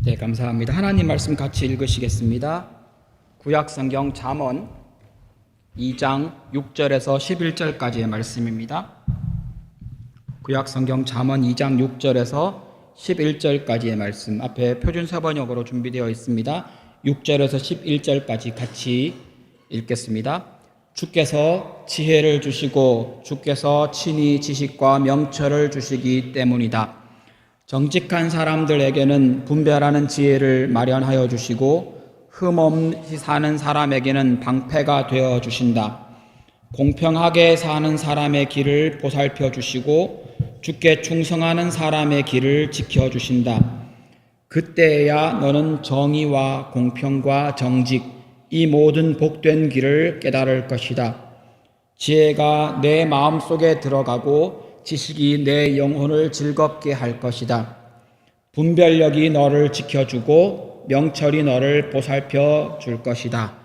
네, 감사합니다. 하나님 말씀 같이 읽으시겠습니다. 구약성경 잠언 2장 6절에서 11절까지의 말씀입니다. 구약성경 잠언 2장 6절에서 11절까지의 말씀, 앞에 표준서번역으로 준비되어 있습니다. 6절에서 11절까지 같이 읽겠습니다. 주께서 지혜를 주시고 주께서 친히 지식과 명철을 주시기 때문이다. 정직한 사람들에게는 분별하는 지혜를 마련하여 주시고 흠없이 사는 사람에게는 방패가 되어 주신다. 공평하게 사는 사람의 길을 보살펴 주시고 주께 충성하는 사람의 길을 지켜 주신다. 그때야 너는 정의와 공평과 정직, 이 모든 복된 길을 깨달을 것이다. 지혜가 내 마음속에 들어가고 지식이 내 영혼을 즐겁게 할 것이다. 분별력이 너를 지켜주고 명철이 너를 보살펴 줄 것이다.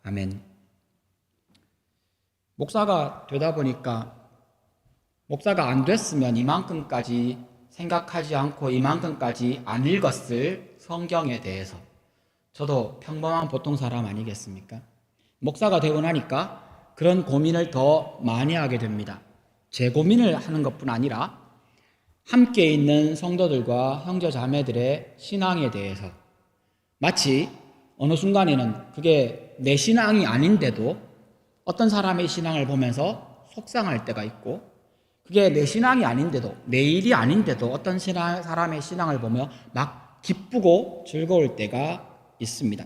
아멘. 목사가 되다 보니까 목사가 안 됐으면 이만큼까지 생각하지 않고 이만큼까지 안 읽었을 성경에 대해서 저도 평범한 보통 사람 아니겠습니까? 목사가 되고 나니까 그런 고민을 더 많이 하게 됩니다. 제 고민을 하는 것뿐 아니라 함께 있는 성도들과 형제 자매들의 신앙에 대해서 마치 어느 순간에는 그게 내 신앙이 아닌데도 어떤 사람의 신앙을 보면서 속상할 때가 있고, 그게 내 신앙이 아닌데도, 내 일이 아닌데도 어떤 사람의 신앙을 보며 막 기쁘고 즐거울 때가 있습니다.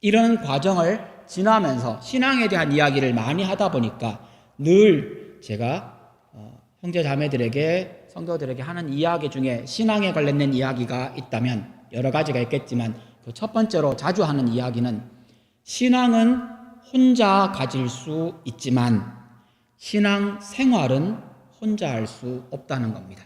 이런 과정을 지나면서 신앙에 대한 이야기를 많이 하다 보니까 늘 제가 형제 자매들에게, 성도들에게 하는 이야기 중에 신앙에 관련된 이야기가 있다면 여러 가지가 있겠지만 그 첫 번째로 자주 하는 이야기는 신앙은 혼자 가질 수 있지만 신앙 생활은 혼자 할 수 없다는 겁니다.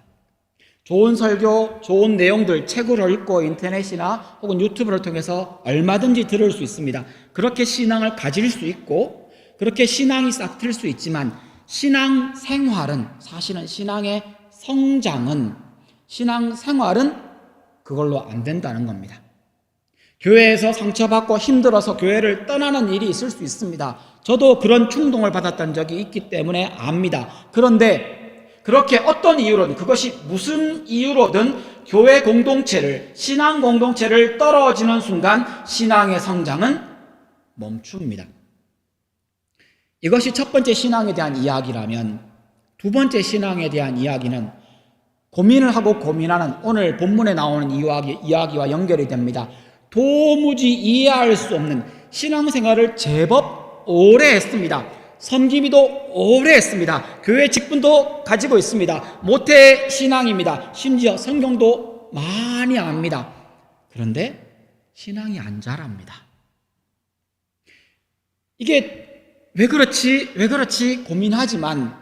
좋은 설교, 좋은 내용들 책으로 읽고 인터넷이나 혹은 유튜브를 통해서 얼마든지 들을 수 있습니다. 그렇게 신앙을 가질 수 있고 그렇게 신앙이 싹 틀 수 있지만 신앙 생활은, 사실은 신앙의 성장은, 신앙 생활은 그걸로 안 된다는 겁니다. 교회에서 상처받고 힘들어서 교회를 떠나는 일이 있을 수 있습니다. 저도 그런 충동을 받았던 적이 있기 때문에 압니다. 그런데 그렇게 어떤 이유로든, 그것이 무슨 이유로든 교회 공동체를, 신앙 공동체를 떨어지는 순간 신앙의 성장은 멈춥니다. 이것이 첫 번째 신앙에 대한 이야기라면, 두 번째 신앙에 대한 이야기는 고민을 하고 고민하는 오늘 본문에 나오는 이야기와 연결이 됩니다. 도무지 이해할 수 없는 신앙생활을 제법 오래 했습니다. 섬기기도 오래 했습니다. 교회 직분도 가지고 있습니다. 모태 신앙입니다. 심지어 성경도 많이 압니다. 그런데 신앙이 안 자랍니다. 이게 왜 그렇지 고민하지만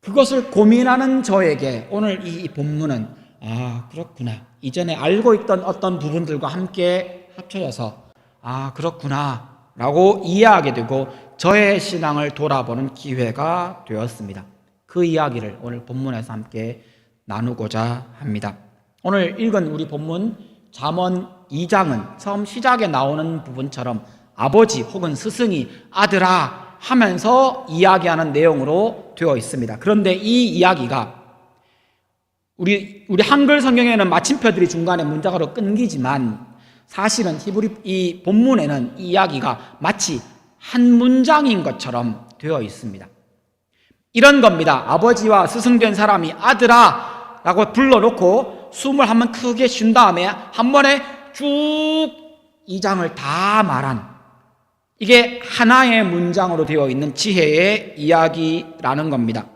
그것을 고민하는 저에게 오늘 이 본문은 그렇구나, 이전에 알고 있던 어떤 부분들과 함께 합쳐져서 그렇구나 라고 이해하게 되고 저의 신앙을 돌아보는 기회가 되었습니다. 그 이야기를 오늘 본문에서 함께 나누고자 합니다. 오늘 읽은 우리 본문 잠언 2장은 처음 시작에 나오는 부분처럼 아버지 혹은 스승이 아들아 하면서 이야기하는 내용으로 되어 있습니다. 그런데 이 이야기가 우리 한글 성경에는 마침표들이 중간에 문자가로 끊기지만 사실은 이 본문에는 이 이야기가 마치 한 문장인 것처럼 되어 있습니다. 이런 겁니다. 아버지와 스승된 사람이 아들아 라고 불러놓고 숨을 한번 크게 쉰 다음에 한 번에 쭉 2장을 다 말한, 이게 하나의 문장으로 되어 있는 지혜의 이야기라는 겁니다.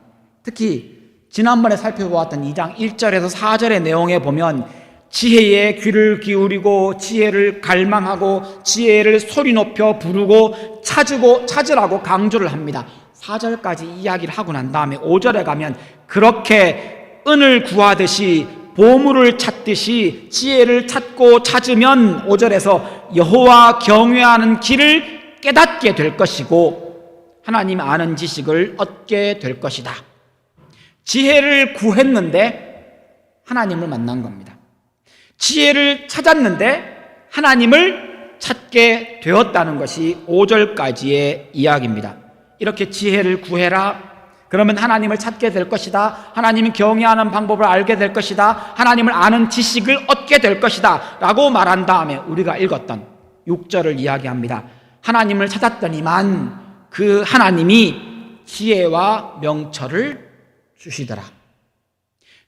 특히 지난번에 살펴보았던 2장 1절에서 4절의 내용에 보면 지혜의 귀를 기울이고 지혜를 갈망하고 지혜를 소리 높여 부르고 찾으라고 강조를 합니다. 4절까지 이야기를 하고 난 다음에 5절에 가면 그렇게 은을 구하듯이 보물을 찾듯이 지혜를 찾고 찾으면 5절에서 여호와 경외하는 길을 깨닫게 될 것이고 하나님 아는 지식을 얻게 될 것이다. 지혜를 구했는데 하나님을 만난 겁니다. 지혜를 찾았는데 하나님을 찾게 되었다는 것이 5절까지의 이야기입니다. 이렇게 지혜를 구해라. 그러면 하나님을 찾게 될 것이다. 하나님을 경외하는 방법을 알게 될 것이다. 하나님을 아는 지식을 얻게 될 것이다 라고 말한 다음에 우리가 읽었던 6절을 이야기합니다. 하나님을 찾았더니만 그 하나님이 지혜와 명철을 주시더라.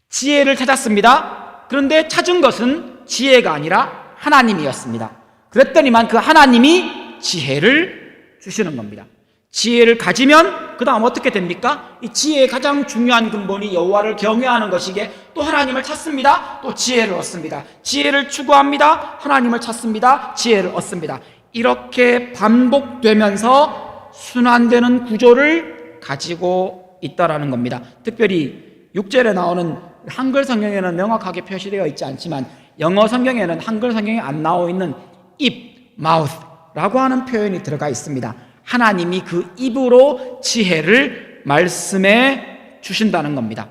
지혜를 찾았습니다. 그런데 찾은 것은 지혜가 아니라 하나님이었습니다. 그랬더니만 그 하나님이 지혜를 주시는 겁니다. 지혜를 가지면 그 다음 어떻게 됩니까? 이 지혜의 가장 중요한 근본이 여호와를 경외하는 것이기에 또 하나님을 찾습니다. 또 지혜를 얻습니다. 지혜를 추구합니다. 하나님을 찾습니다. 지혜를 얻습니다. 이렇게 반복되면서 순환되는 구조를 가지고 있다라는 겁니다. 특별히 6절에 나오는 한글 성경에는 명확하게 표시되어 있지 않지만 영어 성경에는 한글 성경에 안 나와 있는 입, mouth라고 하는 표현이 들어가 있습니다. 하나님이 그 입으로 지혜를 말씀해 주신다는 겁니다.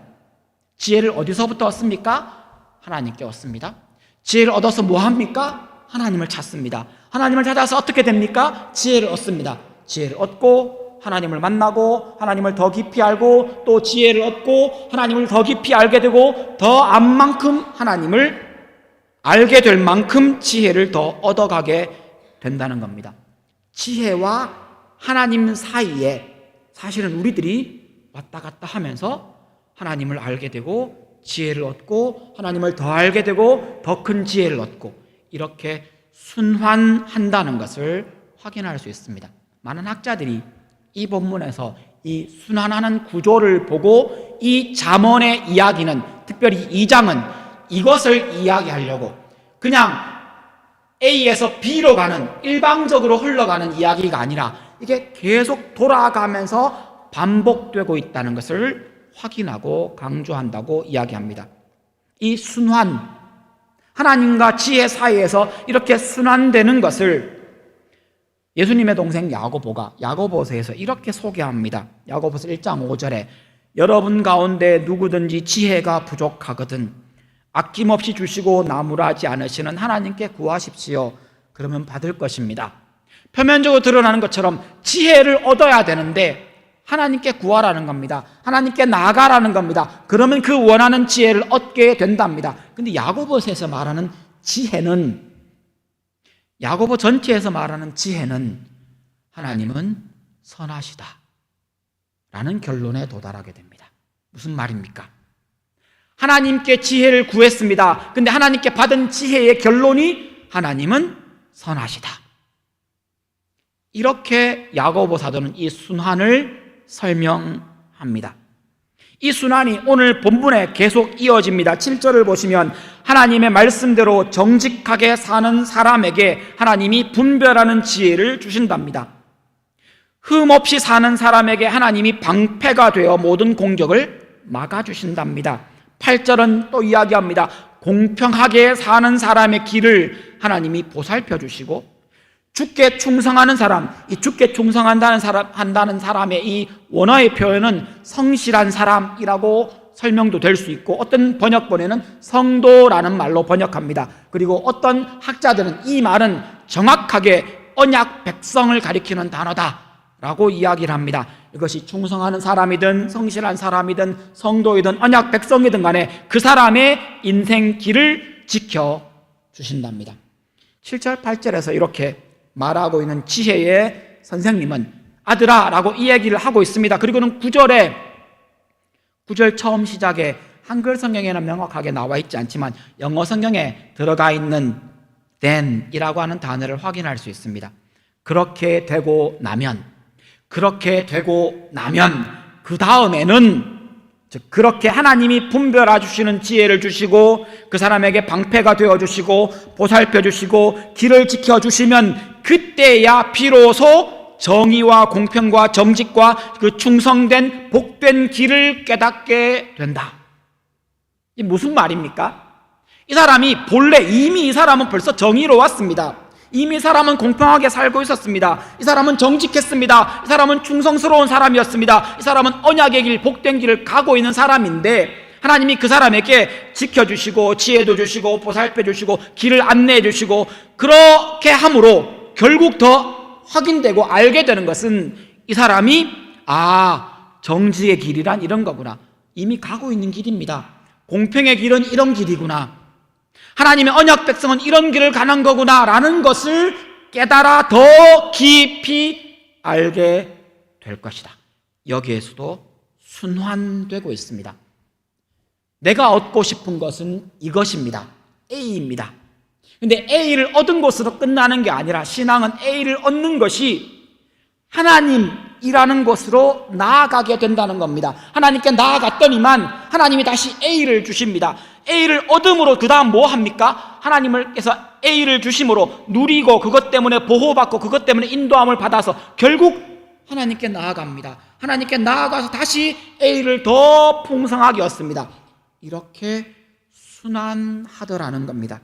지혜를 어디서부터 얻습니까? 하나님께 얻습니다. 지혜를 얻어서 뭐 합니까? 하나님을 찾습니다. 하나님을 찾아서 어떻게 됩니까? 지혜를 얻습니다. 지혜를 얻고 하나님을 만나고 하나님을 더 깊이 알고 또 지혜를 얻고 하나님을 더 깊이 알게 되고 더 안 만큼 하나님을 알게 될 만큼 지혜를 더 얻어가게 된다는 겁니다. 지혜와 하나님 사이에 사실은 우리들이 왔다 갔다 하면서 하나님을 알게 되고 지혜를 얻고 하나님을 더 알게 되고 더 큰 지혜를 얻고 이렇게 순환한다는 것을 확인할 수 있습니다. 많은 학자들이 이 본문에서 이 순환하는 구조를 보고 이 잠언의 이야기는 특별히 2장은 이것을 이야기하려고 그냥 A에서 B로 가는 일방적으로 흘러가는 이야기가 아니라 이게 계속 돌아가면서 반복되고 있다는 것을 확인하고 강조한다고 이야기합니다. 이 순환, 하나님과 지혜 사이에서 이렇게 순환되는 것을 예수님의 동생 야고보가 야고보서에서 이렇게 소개합니다. 야고보서 1장 5절에 여러분 가운데 누구든지 지혜가 부족하거든 아낌없이 주시고 나무라지 않으시는 하나님께 구하십시오. 그러면 받을 것입니다. 표면적으로 드러나는 것처럼 지혜를 얻어야 되는데 하나님께 구하라는 겁니다. 하나님께 나아가라는 겁니다. 그러면 그 원하는 지혜를 얻게 된답니다. 근데 야고보서에서 말하는 지혜는 야고보 전체에서 말하는 지혜는 하나님은 선하시다 라는 결론에 도달하게 됩니다. 무슨 말입니까? 하나님께 지혜를 구했습니다. 근데 하나님께 받은 지혜의 결론이 하나님은 선하시다. 이렇게 야고보 사도는 이 순환을 설명합니다. 이 순환이 오늘 본문에 계속 이어집니다. 7절을 보시면 하나님의 말씀대로 정직하게 사는 사람에게 하나님이 분별하는 지혜를 주신답니다. 흠 없이 사는 사람에게 하나님이 방패가 되어 모든 공격을 막아주신답니다. 8절은 또 이야기합니다. 공평하게 사는 사람의 길을 하나님이 보살펴 주시고 주께 충성하는 사람, 이 주께 충성한다는 사람의 이 원어의 표현은 성실한 사람이라고 설명도 될 수 있고 어떤 번역본에는 성도라는 말로 번역합니다. 그리고 어떤 학자들은 이 말은 정확하게 언약 백성을 가리키는 단어다라고 이야기를 합니다. 이것이 충성하는 사람이든 성실한 사람이든 성도이든 언약 백성이든 간에 그 사람의 인생 길을 지켜주신답니다. 7절 8절에서 이렇게 말하고 있는 지혜의 선생님은 아들아 라고 이 얘기를 하고 있습니다. 그리고는 9절 처음 시작에 한글 성경에는 명확하게 나와 있지 않지만 영어 성경에 들어가 있는 then 이라고 하는 단어를 확인할 수 있습니다. 그렇게 되고 나면 그 다음에는 즉 그렇게 하나님이 분별해 주시는 지혜를 주시고 그 사람에게 방패가 되어 주시고 보살펴 주시고 길을 지켜 주시면 그때야 비로소 정의와 공평과 정직과 그 충성된 복된 길을 깨닫게 된다. 이 무슨 말입니까? 이 사람이 본래 이미 이 사람은 벌써 정의로웠습니다. 이미 이 사람은 공평하게 살고 있었습니다. 이 사람은 정직했습니다. 이 사람은 충성스러운 사람이었습니다. 이 사람은 언약의 길, 복된 길을 가고 있는 사람인데 하나님이 그 사람에게 지켜주시고 지혜도 주시고 보살펴 주시고 길을 안내해 주시고 그렇게 함으로 결국 더 확인되고 알게 되는 것은 이 사람이 정직의 길이란 이런 거구나. 이미 가고 있는 길입니다. 공평의 길은 이런 길이구나. 하나님의 언약 백성은 이런 길을 가는 거구나 라는 것을 깨달아 더 깊이 알게 될 것이다. 여기에서도 순환되고 있습니다. 내가 얻고 싶은 것은 이것입니다. A입니다. 근데 A를 얻은 것으로 끝나는 게 아니라 신앙은 A를 얻는 것이 하나님이라는 것으로 나아가게 된다는 겁니다. 하나님께 나아갔더니만 하나님이 다시 A를 주십니다. A를 얻음으로 그 다음 뭐 합니까? 하나님께서 A를 주심으로 누리고 그것 때문에 보호받고 그것 때문에 인도함을 받아서 결국 하나님께 나아갑니다. 하나님께 나아가서 다시 A를 더 풍성하게 얻습니다. 이렇게 순환하더라는 겁니다.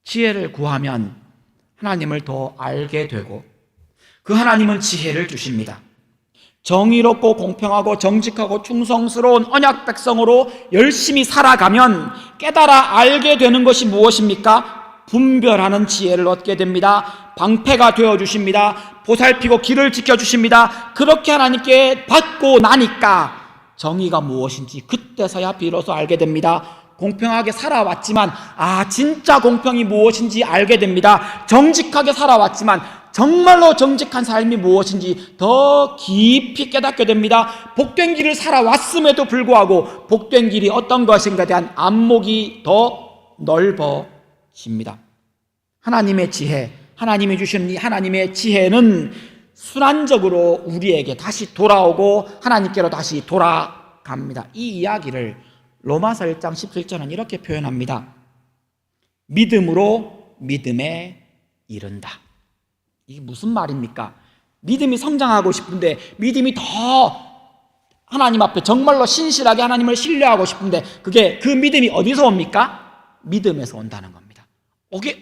지혜를 구하면 하나님을 더 알게 되고 그 하나님은 지혜를 주십니다. 정의롭고 공평하고 정직하고 충성스러운 언약 백성으로 열심히 살아가면 깨달아 알게 되는 것이 무엇입니까? 분별하는 지혜를 얻게 됩니다. 방패가 되어주십니다. 보살피고 길을 지켜주십니다. 그렇게 하나님께 받고 나니까 정의가 무엇인지 그때서야 비로소 알게 됩니다. 공평하게 살아왔지만 진짜 공평이 무엇인지 알게 됩니다. 정직하게 살아왔지만 정말로 정직한 삶이 무엇인지 더 깊이 깨닫게 됩니다. 복된 길을 살아왔음에도 불구하고 복된 길이 어떤 것인가에 대한 안목이 더 넓어집니다. 하나님의 지혜, 하나님이 주시는 이 하나님의 지혜는 순환적으로 우리에게 다시 돌아오고 하나님께로 다시 돌아갑니다. 이 이야기를 로마서 1장 17절은 이렇게 표현합니다. 믿음으로 믿음에 이른다. 이게 무슨 말입니까? 믿음이 성장하고 싶은데, 믿음이 더 하나님 앞에 정말로 신실하게 하나님을 신뢰하고 싶은데, 그 믿음이 어디서 옵니까? 믿음에서 온다는 겁니다.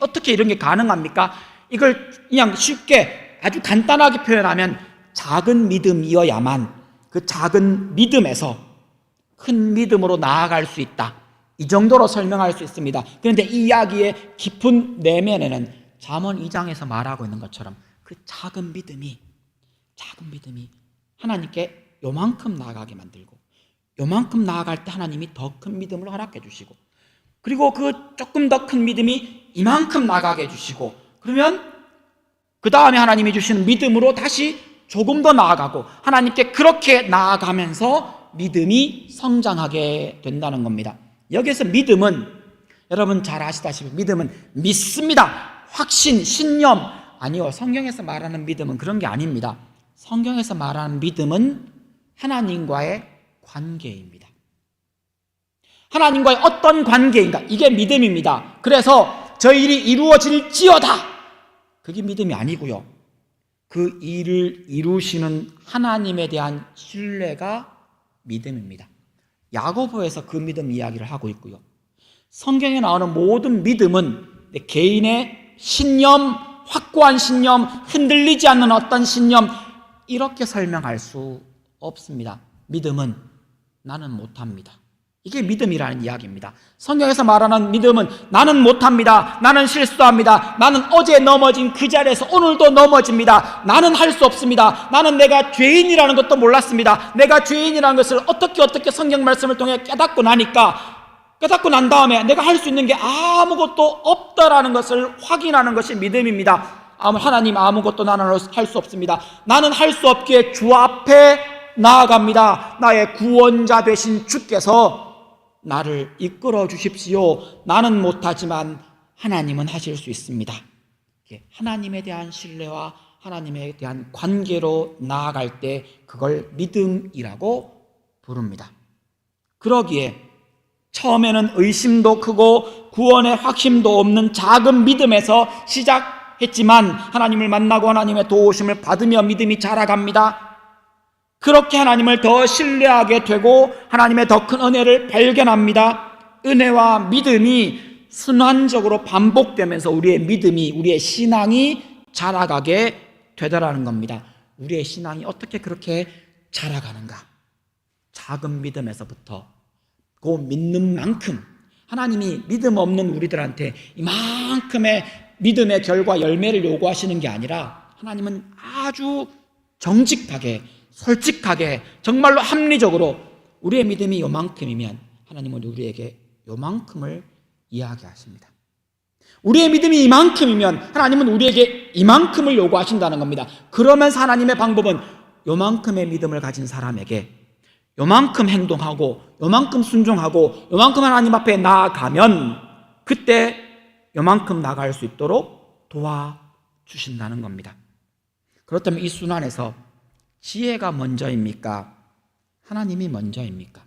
어떻게 이런 게 가능합니까? 이걸 그냥 쉽게 아주 간단하게 표현하면 작은 믿음이어야만 그 작은 믿음에서 큰 믿음으로 나아갈 수 있다. 이 정도로 설명할 수 있습니다. 그런데 이 이야기의 깊은 내면에는 잠언 2장에서 말하고 있는 것처럼 그 작은 믿음이 하나님께 요만큼 나아가게 만들고, 요만큼 나아갈 때 하나님이 더 큰 믿음으로 허락해 주시고, 그리고 그 조금 더 큰 믿음이 이만큼 나가게 해주시고, 그러면 그 다음에 하나님이 주시는 믿음으로 다시 조금 더 나아가고, 하나님께 그렇게 나아가면서 믿음이 성장하게 된다는 겁니다. 여기서 믿음은 여러분 잘 아시다시피 믿음은 믿습니다, 확신, 신념, 아니요, 성경에서 말하는 믿음은 그런 게 아닙니다. 성경에서 말하는 믿음은 하나님과의 관계입니다. 하나님과의 어떤 관계인가, 이게 믿음입니다. 그래서 저 일이 이루어질지어다, 그게 믿음이 아니고요, 그 일을 이루시는 하나님에 대한 신뢰가 믿음입니다. 야고보에서 그 믿음 이야기를 하고 있고요, 성경에 나오는 모든 믿음은 개인의 신념, 확고한 신념, 흔들리지 않는 어떤 신념, 이렇게 설명할 수 없습니다. 믿음은 나는 못합니다, 이게 믿음이라는 이야기입니다. 성경에서 말하는 믿음은 나는 못합니다, 나는 실수합니다, 나는 어제 넘어진 그 자리에서 오늘도 넘어집니다, 나는 할 수 없습니다, 나는 내가 죄인이라는 것도 몰랐습니다, 내가 죄인이라는 것을 어떻게 성경 말씀을 통해 깨닫고 난 다음에 내가 할 수 있는 게 아무것도 없다라는 것을 확인하는 것이 믿음입니다. 하나님, 아무것도 나는 할 수 없습니다. 나는 할 수 없기에 주 앞에 나아갑니다. 나의 구원자 되신 주께서 나를 이끌어 주십시오. 나는 못하지만 하나님은 하실 수 있습니다. 하나님에 대한 신뢰와 하나님에 대한 관계로 나아갈 때 그걸 믿음이라고 부릅니다. 그러기에 처음에는 의심도 크고 구원의 확신도 없는 작은 믿음에서 시작했지만 하나님을 만나고 하나님의 도우심을 받으며 믿음이 자라갑니다. 그렇게 하나님을 더 신뢰하게 되고 하나님의 더 큰 은혜를 발견합니다. 은혜와 믿음이 순환적으로 반복되면서 우리의 믿음이, 우리의 신앙이 자라가게 되더라는 겁니다. 우리의 신앙이 어떻게 그렇게 자라가는가? 작은 믿음에서부터 믿는 만큼 하나님이 믿음 없는 우리들한테 이만큼의 믿음의 결과 열매를 요구하시는 게 아니라 하나님은 아주 정직하게 솔직하게 정말로 합리적으로 우리의 믿음이 요만큼이면 하나님은 우리에게 요만큼을 이야기하십니다. 우리의 믿음이 이만큼이면 하나님은 우리에게 이만큼을 요구하신다는 겁니다. 그러면서 하나님의 방법은 요만큼의 믿음을 가진 사람에게 요만큼 행동하고 요만큼 순종하고 요만큼 하나님 앞에 나아가면 그때 요만큼 나갈 수 있도록 도와주신다는 겁니다. 그렇다면 이 순환에서 지혜가 먼저입니까? 하나님이 먼저입니까?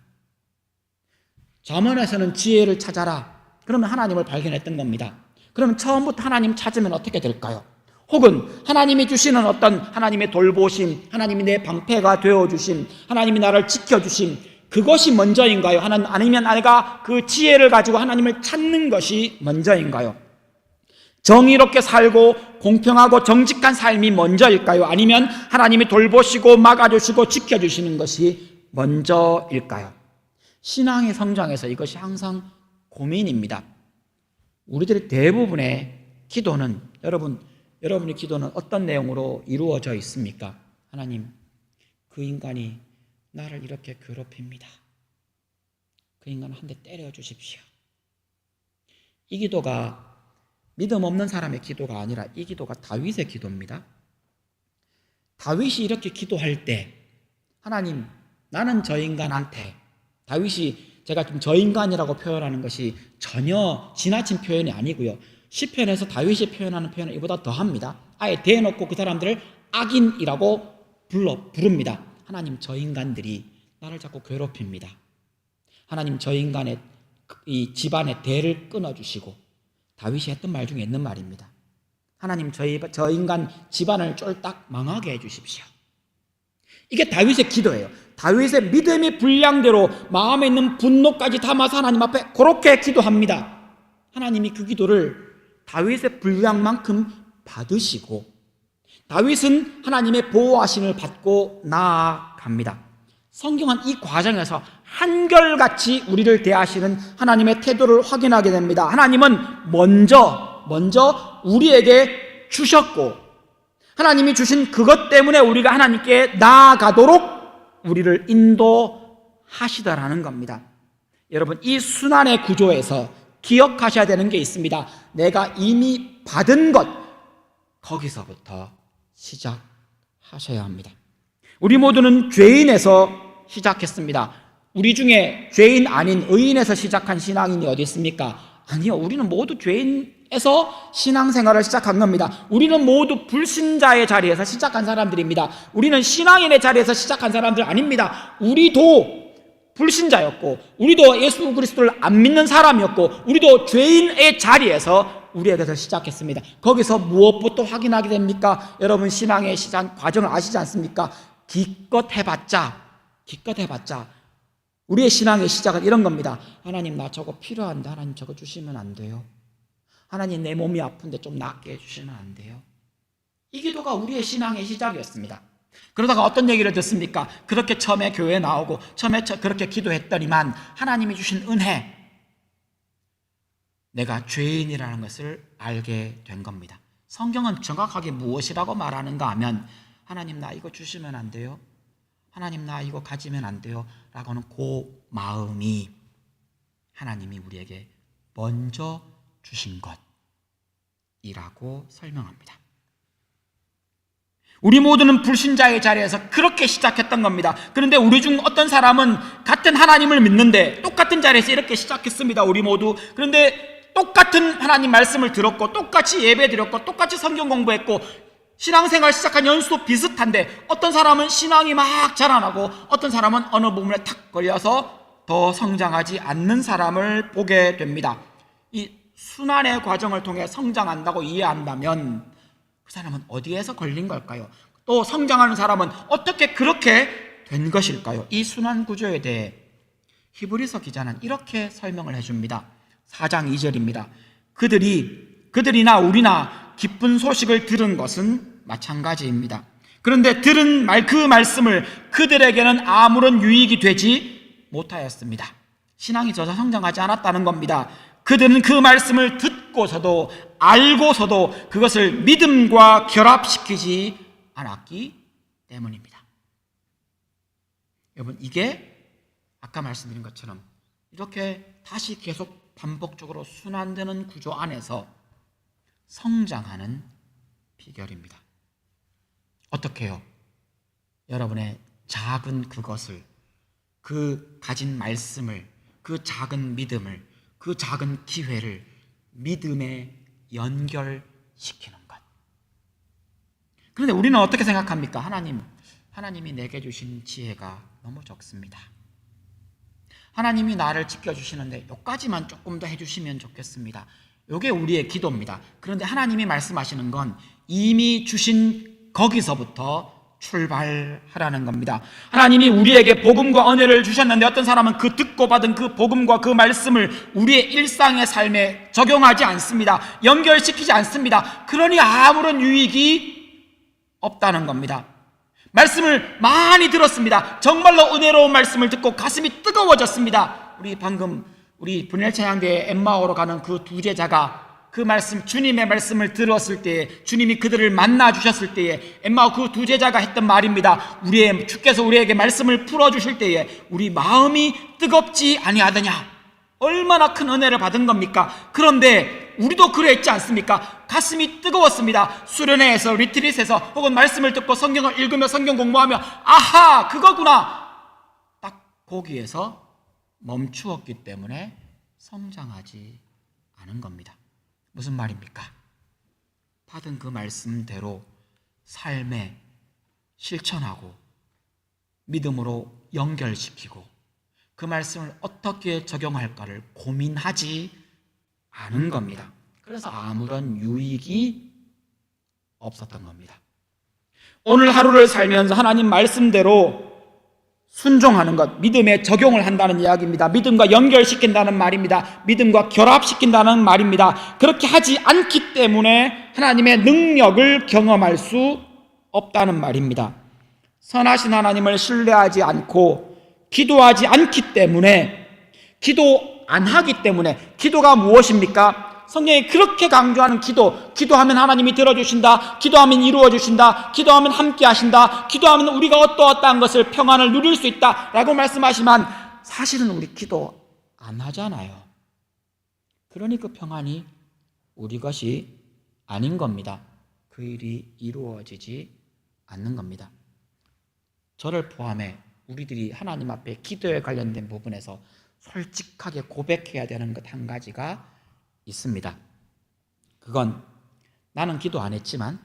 잠언에서는 지혜를 찾아라. 그러면 하나님을 발견했던 겁니다. 그러면 처음부터 하나님 찾으면 어떻게 될까요? 혹은 하나님이 주시는 어떤 하나님의 돌보심, 하나님이 내 방패가 되어주심, 하나님이 나를 지켜주심, 그것이 먼저인가요? 아니면 내가 그 지혜를 가지고 하나님을 찾는 것이 먼저인가요? 정의롭게 살고 공평하고 정직한 삶이 먼저일까요? 아니면 하나님이 돌보시고 막아주시고 지켜주시는 것이 먼저일까요? 신앙의 성장에서 이것이 항상 고민입니다. 우리들의 대부분의 기도는 여러분의 기도는 어떤 내용으로 이루어져 있습니까? 하나님, 그 인간이 나를 이렇게 괴롭힙니다. 그 인간 한 대 때려 주십시오. 이 기도가 믿음 없는 사람의 기도가 아니라 이 기도가 다윗의 기도입니다. 다윗이 이렇게 기도할 때 하나님, 나는 저 인간한테, 다윗이 제가 좀 저 인간이라고 표현하는 것이 전혀 지나친 표현이 아니고요. 시편에서 다윗이 표현하는 표현은 이보다 더합니다. 아예 대놓고 그 사람들을 악인이라고 부릅니다. 하나님, 저 인간들이 나를 자꾸 괴롭힙니다. 하나님, 저 인간의 이 집안의 대를 끊어주시고, 다윗이 했던 말 중에 있는 말입니다. 하나님, 저 인간 집안을 쫄딱 망하게 해주십시오. 이게 다윗의 기도예요. 다윗의 믿음의 분량대로 마음에 있는 분노까지 담아서 하나님 앞에 그렇게 기도합니다. 하나님이 그 기도를 다윗의 분량만큼 받으시고 다윗은 하나님의 보호하심을 받고 나아갑니다. 성경은 이 과정에서 한결같이 우리를 대하시는 하나님의 태도를 확인하게 됩니다. 하나님은 먼저 우리에게 주셨고 하나님이 주신 그것 때문에 우리가 하나님께 나아가도록 우리를 인도하시더라는 겁니다. 여러분, 이 순환의 구조에서 기억하셔야 되는 게 있습니다. 내가 이미 받은 것, 거기서부터 시작하셔야 합니다. 우리 모두는 죄인에서 시작했습니다. 우리 중에 죄인 아닌 의인에서 시작한 신앙인이 어디 있습니까? 아니요, 우리는 모두 죄인에서 신앙생활을 시작한 겁니다. 우리는 모두 불신자의 자리에서 시작한 사람들입니다. 우리는 신앙인의 자리에서 시작한 사람들 아닙니다. 우리도 불신자였고 우리도 예수 그리스도를 안 믿는 사람이었고 우리도 죄인의 자리에서 우리에게서 시작했습니다. 거기서 무엇부터 확인하게 됩니까? 여러분, 신앙의 시작 과정을 아시지 않습니까? 기껏 해봤자 우리의 신앙의 시작은 이런 겁니다. 하나님, 나 저거 필요한데 하나님 저거 주시면 안 돼요? 하나님, 내 몸이 아픈데 좀 낫게 해주시면 안 돼요? 이 기도가 우리의 신앙의 시작이었습니다. 그러다가 어떤 얘기를 듣습니까? 그렇게 처음에 교회에 나오고 처음에 그렇게 기도했더니만 하나님이 주신 은혜, 내가 죄인이라는 것을 알게 된 겁니다. 성경은 정확하게 무엇이라고 말하는가 하면 하나님, 나 이거 주시면 안 돼요? 하나님, 나 이거 가지면 안 돼요? 라고는 그 마음이 하나님이 우리에게 먼저 주신 것이라고 설명합니다. 우리 모두는 불신자의 자리에서 그렇게 시작했던 겁니다. 그런데 우리 중 어떤 사람은 같은 하나님을 믿는데 똑같은 자리에서 이렇게 시작했습니다. 우리 모두. 그런데 똑같은 하나님 말씀을 들었고 똑같이 예배 드렸고 똑같이 성경 공부했고 신앙생활 시작한 연수도 비슷한데 어떤 사람은 신앙이 막 자라나고 어떤 사람은 어느 부분에 탁 걸려서 더 성장하지 않는 사람을 보게 됩니다. 이 순환의 과정을 통해 성장한다고 이해한다면 그 사람은 어디에서 걸린 걸까요? 또 성장하는 사람은 어떻게 그렇게 된 것일까요? 이 순환 구조에 대해 히브리서 기자는 이렇게 설명을 해줍니다. 4장 2절입니다. 그들이나 우리나 기쁜 소식을 들은 것은 마찬가지입니다. 그런데 들은 그 말씀을 그들에게는 아무런 유익이 되지 못하였습니다. 신앙이 전혀 성장하지 않았다는 겁니다. 그들은 그 말씀을 듣고서도 알고서도 그것을 믿음과 결합시키지 않았기 때문입니다. 여러분, 이게 아까 말씀드린 것처럼 이렇게 다시 계속 반복적으로 순환되는 구조 안에서 성장하는 비결입니다. 어떻게 해요? 여러분의 작은 그것을, 그 가진 말씀을, 그 작은 믿음을, 그 작은 기회를 믿음에 연결시키는 것. 그런데 우리는 어떻게 생각합니까? 하나님이 내게 주신 지혜가 너무 적습니다. 하나님이 나를 지켜주시는데 여기까지만 조금 더 해주시면 좋겠습니다. 이게 우리의 기도입니다. 그런데 하나님이 말씀하시는 건 이미 주신 거기서부터 출발하라는 겁니다. 하나님이 우리에게 복음과 은혜를 주셨는데 어떤 사람은 그 듣고 받은 그 복음과 그 말씀을 우리의 일상의 삶에 적용하지 않습니다. 연결시키지 않습니다. 그러니 아무런 유익이 없다는 겁니다. 말씀을 많이 들었습니다. 정말로 은혜로운 말씀을 듣고 가슴이 뜨거워졌습니다. 우리 분열 찬양대에 엠마오로 가는 그 두 제자가 그 말씀, 주님의 말씀을 들었을 때에, 주님이 그들을 만나 주셨을 때에 엠마오 그 두 제자가 했던 말입니다. 주께서 우리에게 말씀을 풀어주실 때에 우리 마음이 뜨겁지 아니하더냐. 얼마나 큰 은혜를 받은 겁니까? 그런데 우리도 그랬지 않습니까? 가슴이 뜨거웠습니다. 수련회에서, 리트릿에서 혹은 말씀을 듣고 성경을 읽으며 성경 공부하며 아하, 그거구나, 딱 거기에서 멈추었기 때문에 성장하지 않은 겁니다. 무슨 말입니까? 받은 그 말씀대로 삶에 실천하고 믿음으로 연결시키고 그 말씀을 어떻게 적용할까를 고민하지 않은 겁니다. 그래서 아무런 유익이 없었던 겁니다. 오늘 하루를 살면서 하나님 말씀대로 순종하는 것, 믿음에 적용을 한다는 이야기입니다. 믿음과 연결시킨다는 말입니다. 믿음과 결합시킨다는 말입니다. 그렇게 하지 않기 때문에 하나님의 능력을 경험할 수 없다는 말입니다. 선하신 하나님을 신뢰하지 않고 기도하지 않기 때문에, 기도 안 하기 때문에, 기도가 무엇입니까? 성경이 그렇게 강조하는 기도하면 하나님이 들어주신다, 기도하면 이루어주신다, 기도하면 함께 하신다, 기도하면 우리가 어떠한 것을 평안을 누릴 수 있다 라고 말씀하시지만 사실은 우리 기도 안 하잖아요. 그러니 그 평안이 우리 것이 아닌 겁니다. 그 일이 이루어지지 않는 겁니다. 저를 포함해 우리들이 하나님 앞에 기도에 관련된 부분에서 솔직하게 고백해야 되는 것 한 가지가 있습니다. 그건 나는 기도 안 했지만,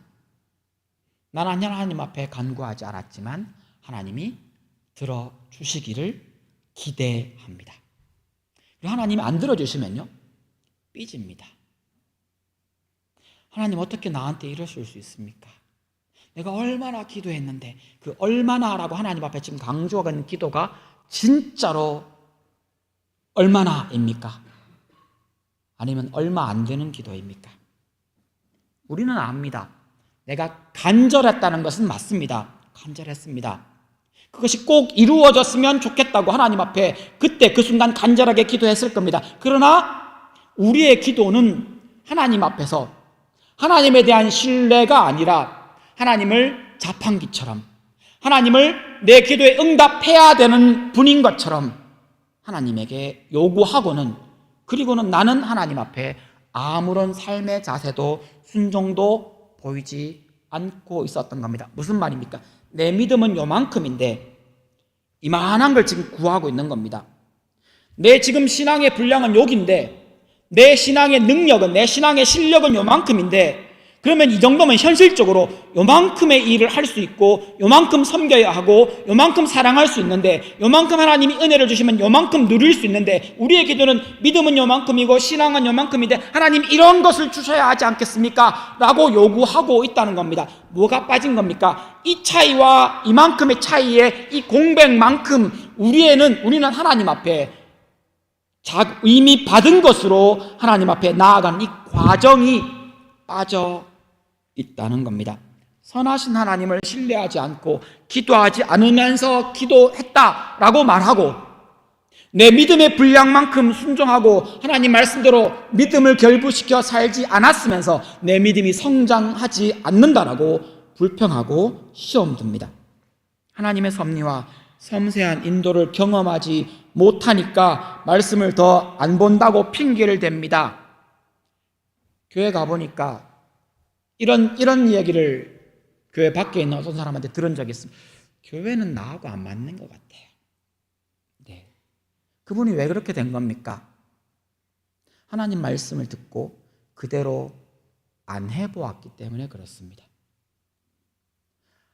나는 하나님 앞에 간구하지 않았지만 하나님이 들어주시기를 기대합니다. 그리고 하나님이 안 들어주시면요, 삐집니다. 하나님 어떻게 나한테 이러실 수 있습니까? 내가 얼마나 기도했는데, 그 얼마나라고 하나님 앞에 지금 강조하는 기도가 진짜로 얼마나입니까? 아니면 얼마 안 되는 기도입니까? 우리는 압니다. 내가 간절했다는 것은 맞습니다. 간절했습니다. 그것이 꼭 이루어졌으면 좋겠다고 하나님 앞에 그때 그 순간 간절하게 기도했을 겁니다. 그러나 우리의 기도는 하나님 앞에서 하나님에 대한 신뢰가 아니라 하나님을 자판기처럼, 하나님을 내 기도에 응답해야 되는 분인 것처럼 하나님에게 요구하고는, 그리고는 나는 하나님 앞에 아무런 삶의 자세도 순종도 보이지 않고 있었던 겁니다. 무슨 말입니까? 내 믿음은 요만큼인데 이만한 걸 지금 구하고 있는 겁니다. 내 지금 신앙의 분량은 여기인데 내 신앙의 능력은, 내 신앙의 실력은 요만큼인데, 그러면 이 정도면 현실적으로 요만큼의 일을 할 수 있고 요만큼 섬겨야 하고 요만큼 사랑할 수 있는데, 요만큼 하나님이 은혜를 주시면 요만큼 누릴 수 있는데, 우리의 기도는 믿음은 요만큼이고 신앙은 요만큼인데 하나님 이런 것을 주셔야 하지 않겠습니까? 라고 요구하고 있다는 겁니다. 뭐가 빠진 겁니까? 이 차이와 이만큼의 차이에 이 공백만큼 우리는 하나님 앞에 이미 받은 것으로 하나님 앞에 나아가는 이 과정이 빠져 있다는 겁니다. 선하신 하나님을 신뢰하지 않고 기도하지 않으면서 기도했다라고 말하고, 내 믿음의 분량만큼 순종하고 하나님 말씀대로 믿음을 결부시켜 살지 않았으면서 내 믿음이 성장하지 않는다라고 불평하고 시험 듭니다. 하나님의 섭리와 섬세한 인도를 경험하지 못하니까 말씀을 더 안 본다고 핑계를 댑니다. 교회 가보니까 이런 이야기를 교회 밖에 있는 어떤 사람한테 들은 적이 있습니다. 교회는 나하고 안 맞는 것 같아요. 네. 그분이 왜 그렇게 된 겁니까? 하나님 말씀을 듣고 그대로 안 해보았기 때문에 그렇습니다.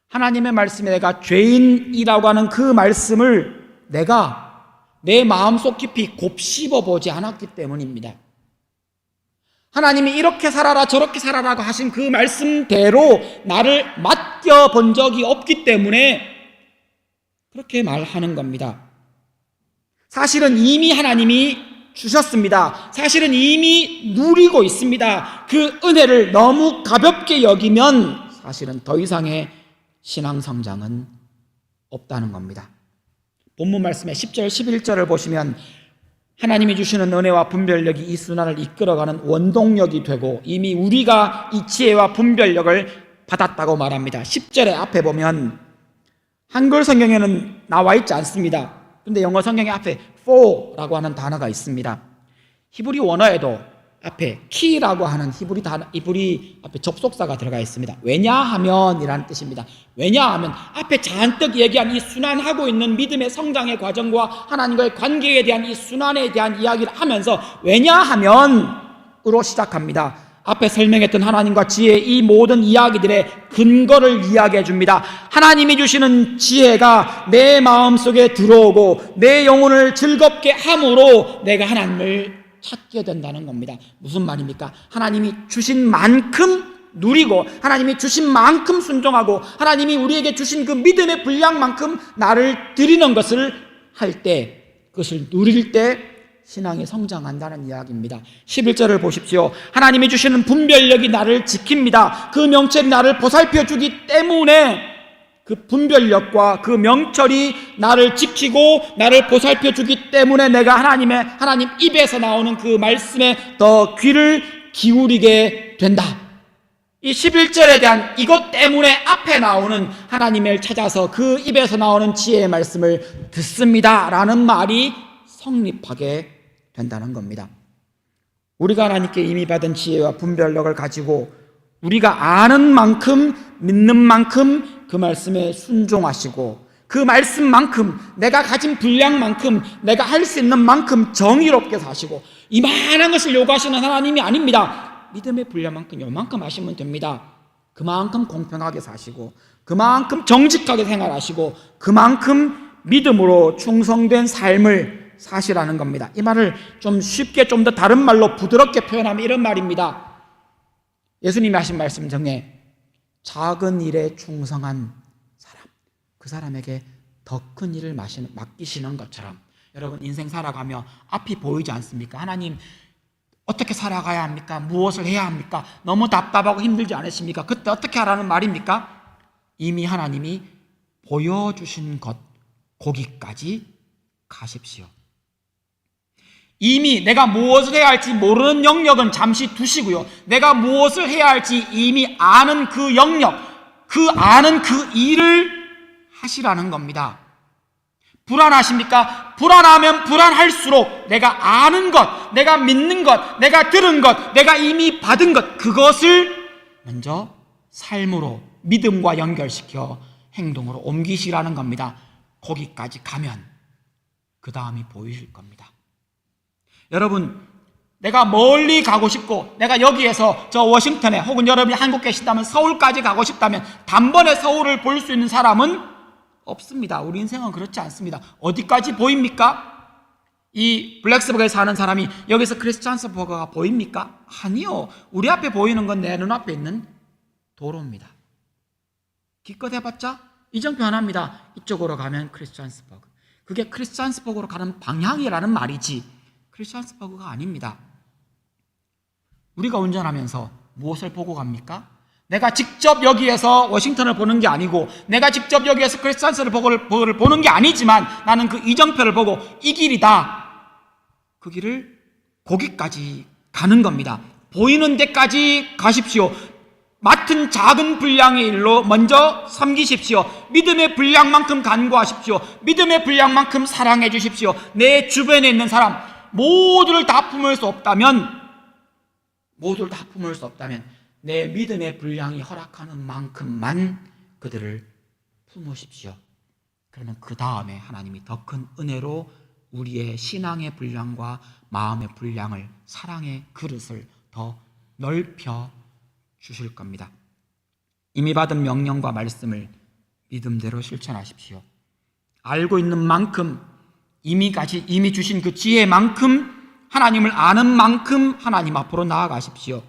하나님의 말씀에 내가 죄인이라고 하는 그 말씀을 내가 내 마음속 깊이 곱씹어 보지 않았기 때문입니다. 하나님이 이렇게 살아라 저렇게 살아라고 하신 그 말씀대로 나를 맡겨본 적이 없기 때문에 그렇게 말하는 겁니다. 사실은 이미 하나님이 주셨습니다. 사실은 이미 누리고 있습니다. 그 은혜를 너무 가볍게 여기면 사실은 더 이상의 신앙 성장은 없다는 겁니다. 본문 말씀의 10절 11절을 보시면 하나님이 주시는 은혜와 분별력이 이 순환을 이끌어가는 원동력이 되고 이미 우리가 이 지혜와 분별력을 받았다고 말합니다. 10절의 앞에 보면 한글 성경에는 나와 있지 않습니다. 그런데 영어 성경의 앞에 for라고 하는 단어가 있습니다. 히브리 원어에도 앞에 key라고 하는 히브리 앞에 접속사가 들어가 있습니다. 왜냐하면 이라는 뜻입니다. 왜냐하면 앞에 잔뜩 얘기한 이 순환하고 있는 믿음의 성장의 과정과 하나님과의 관계에 대한 이 순환에 대한 이야기를 하면서 왜냐하면으로 시작합니다. 앞에 설명했던 하나님과 지혜의 이 모든 이야기들의 근거를 이야기해 줍니다. 하나님이 주시는 지혜가 내 마음속에 들어오고 내 영혼을 즐겁게 함으로 내가 하나님을 찾게 된다는 겁니다. 무슨 말입니까? 하나님이 주신 만큼 누리고 하나님이 주신 만큼 순종하고 하나님이 우리에게 주신 그 믿음의 분량만큼 나를 드리는 것을 할 때, 그것을 누릴 때 신앙이 성장한다는 이야기입니다. 11절을 보십시오. 하나님이 주시는 분별력이 나를 지킵니다. 그 명철이 나를 보살펴 주기 때문에 그 분별력과 그 명철이 나를 지키고 나를 보살펴 주기 때문에 내가 하나님 입에서 나오는 그 말씀에 더 귀를 기울이게 된다. 이 11절에 대한 이것 때문에 앞에 나오는 하나님을 찾아서 그 입에서 나오는 지혜의 말씀을 듣습니다 라는 말이 성립하게 된다는 겁니다. 우리가 하나님께 이미 받은 지혜와 분별력을 가지고 우리가 아는 만큼 믿는 만큼 그 말씀에 순종하시고 그 말씀만큼 내가 가진 분량만큼 내가 할 수 있는 만큼 정의롭게 사시고 이만한 것을 요구하시는 하나님이 아닙니다. 믿음의 분량만큼 요만큼 하시면 됩니다. 그만큼 공평하게 사시고 그만큼 정직하게 생활하시고 그만큼 믿음으로 충성된 삶을 사시라는 겁니다. 이 말을 좀 쉽게 좀 더 다른 말로 부드럽게 표현하면 이런 말입니다. 예수님이 하신 말씀 중에 작은 일에 충성한 사람, 그 사람에게 더 큰 일을 맡기시는 것처럼 여러분 인생 살아가며 앞이 보이지 않습니까? 하나님 어떻게 살아가야 합니까? 무엇을 해야 합니까? 너무 답답하고 힘들지 않으십니까? 그때 어떻게 하라는 말입니까? 이미 하나님이 보여주신 것 거기까지 가십시오. 이미 내가 무엇을 해야 할지 모르는 영역은 잠시 두시고요. 내가 무엇을 해야 할지 이미 아는 그 영역, 그 아는 그 일을 하시라는 겁니다. 불안하십니까? 불안하면 불안할수록 내가 아는 것, 내가 믿는 것, 내가 들은 것, 내가 이미 받은 것, 그것을 먼저 삶으로 믿음과 연결시켜 행동으로 옮기시라는 겁니다. 거기까지 가면 그 다음이 보이실 겁니다. 여러분, 내가 멀리 가고 싶고 내가 여기에서 저 워싱턴에 혹은 여러분이 한국 계신다면 서울까지 가고 싶다면 단번에 서울을 볼 수 있는 사람은 없습니다. 우리 인생은 그렇지 않습니다. 어디까지 보입니까? 이 블랙스버그에 사는 사람이 여기서 크리스찬스버그가 보입니까? 아니요. 우리 앞에 보이는 건 내 눈앞에 있는 도로입니다. 기껏 해봤자 이정표 하나입니다. 이쪽으로 가면 크리스찬스버그. 그게 크리스찬스버그로 가는 방향이라는 말이지 크리스찬스버그가 아닙니다. 우리가 운전하면서 무엇을 보고 갑니까? 내가 직접 여기에서 워싱턴을 보는 게 아니고 내가 직접 여기에서 크리스찬스를 보는 게 아니지만 나는 그 이정표를 보고 이 길이다. 그 길을 거기까지 가는 겁니다. 보이는 데까지 가십시오. 맡은 작은 분량의 일로 먼저 섬기십시오. 믿음의 분량만큼 간구하십시오. 믿음의 분량만큼 사랑해 주십시오. 내 주변에 있는 사람 모두를 다 품을 수 없다면 내 믿음의 분량이 허락하는 만큼만 그들을 품으십시오. 그러면 그 다음에 하나님이 더 큰 은혜로 우리의 신앙의 분량과 마음의 분량을, 사랑의 그릇을 더 넓혀 주실 겁니다. 이미 받은 명령과 말씀을 믿음대로 실천하십시오. 알고 있는 만큼, 이미 주신 그 지혜만큼, 하나님을 아는 만큼 하나님 앞으로 나아가십시오.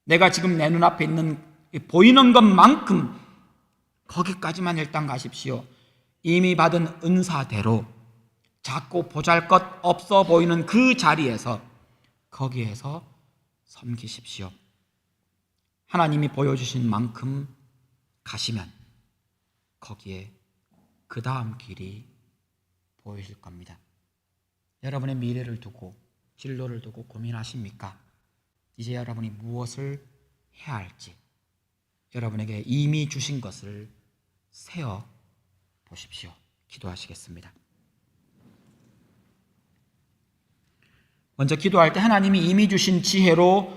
내가 지금 내 눈앞에 있는 보이는 것만큼 거기까지만 일단 가십시오. 이미 받은 은사대로 작고 보잘것 없어 보이는 그 자리에서 거기에서 섬기십시오. 하나님이 보여주신 만큼 가시면 거기에 그 다음 길이 보이실 겁니다. 여러분의 미래를 두고 진로를 두고 고민하십니까? 이제 여러분이 무엇을 해야 할지 여러분에게 이미 주신 것을 세어 보십시오. 기도하시겠습니다. 먼저 기도할 때 하나님이 이미 주신 지혜로